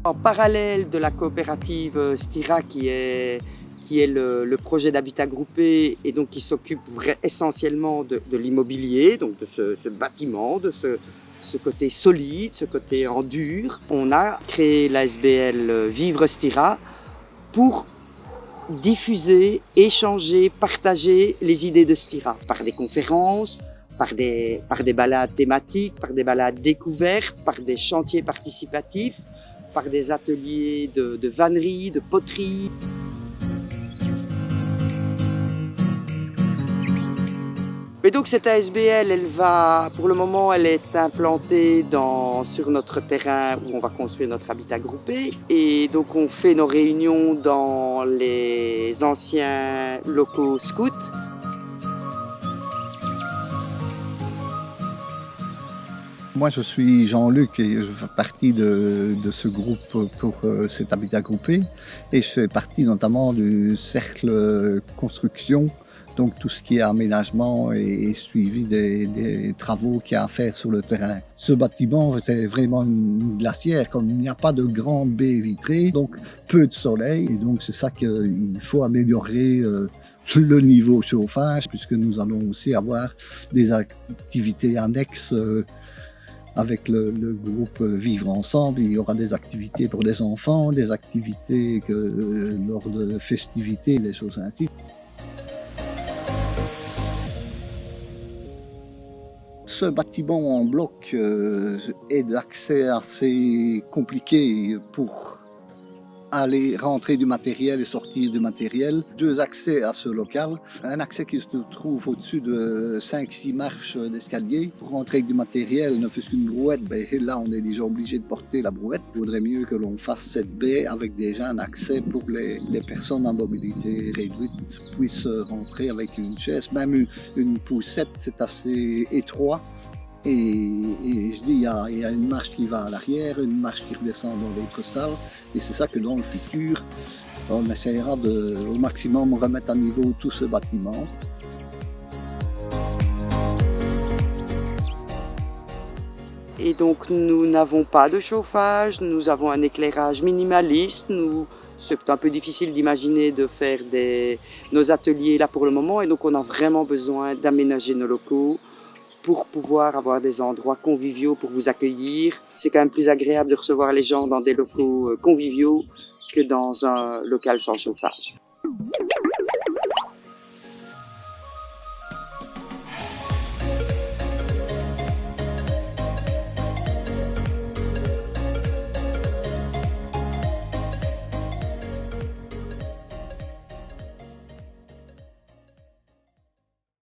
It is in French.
En parallèle de la coopérative Stira qui est le projet d'habitat groupé et donc qui s'occupe essentiellement de l'immobilier, donc de ce bâtiment, de ce côté solide, ce côté en dur. On a créé l'ASBL Vivre Stira pour diffuser, échanger, partager les idées de Stira par des conférences, par des balades thématiques, par des balades découvertes, par des chantiers participatifs, par des ateliers de vannerie, de poterie. Et donc cette ASBL, pour le moment, elle est implantée sur notre terrain où on va construire notre habitat groupé. Et donc on fait nos réunions dans les anciens locaux scouts. Moi, je suis Jean-Luc et je fais partie de ce groupe pour cet habitat groupé. Et je fais partie notamment du cercle construction, donc tout ce qui est aménagement et suivi des travaux qu'il y a à faire sur le terrain. Ce bâtiment, c'est vraiment une glacière, comme il n'y a pas de grande baie vitrée, donc peu de soleil. Et donc c'est ça qu'il faut améliorer. Le niveau chauffage, puisque nous allons aussi avoir des activités annexes avec le groupe Vivre Ensemble. Il y aura des activités pour les enfants, des activités lors de festivités, des choses ainsi. Ce bâtiment en bloc est d'accès assez compliqué pour rentrer du matériel et sortir du matériel. Deux accès à ce local. Un accès qui se trouve au-dessus de 5-6 marches d'escalier. Pour rentrer avec du matériel, ne fût-ce qu'une brouette, là on est déjà obligé de porter la brouette. Il vaudrait mieux que l'on fasse cette baie avec déjà un accès pour les personnes à mobilité réduite puissent rentrer avec une chaise. Même une poussette, c'est assez étroit. Et je dis, il y a une marche qui va à l'arrière, une marche qui redescend dans l'autre salle. Et c'est ça que dans le futur, on essaiera au maximum remettre à niveau tout ce bâtiment. Et donc nous n'avons pas de chauffage, nous avons un éclairage minimaliste. C'est un peu difficile d'imaginer de faire nos ateliers là pour le moment. Et donc on a vraiment besoin d'aménager nos locaux pour pouvoir avoir des endroits conviviaux pour vous accueillir. C'est quand même plus agréable de recevoir les gens dans des locaux conviviaux que dans un local sans chauffage.